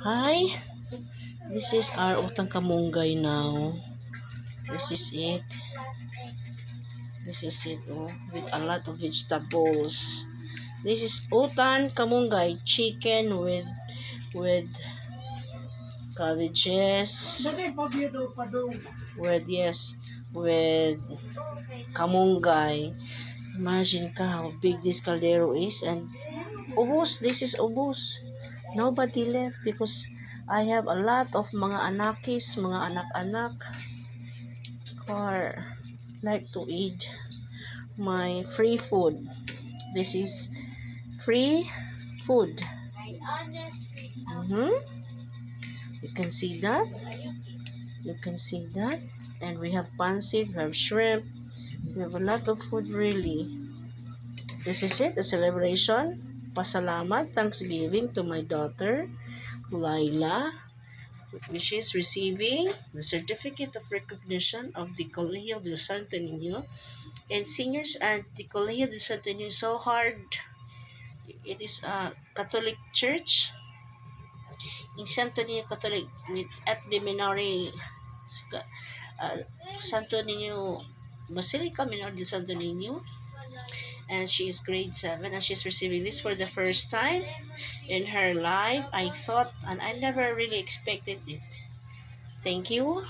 Hi, this is our utang Kamungay now. This is it. With a lot of vegetables. This is utang Kamungay chicken with cabbages. With Kamungay. Imagine ka how big this caldero is, and ubos. This is ubos. Nobody left because I have a lot of mga anakis, mga anak-anak or like to eat my free food. This is free food. Mm-hmm. You can see that. You can see that. And we have pancit, we have shrimp. We have a lot of food really. This is it, a celebration. Pasalamat, Thanksgiving to my daughter, Laila, which is receiving the certificate of recognition of the Colegio de Santo Niño. And seniors at the Colegio de Santo Niño is so hard. It is a Catholic church in Santo Niño Catholic at the Minori uh, Santo Niño Basilica Minor de Santo Niño, and she is grade 7 and she's receiving this for the first time in her life. I thought, and I never really expected it. Thank you.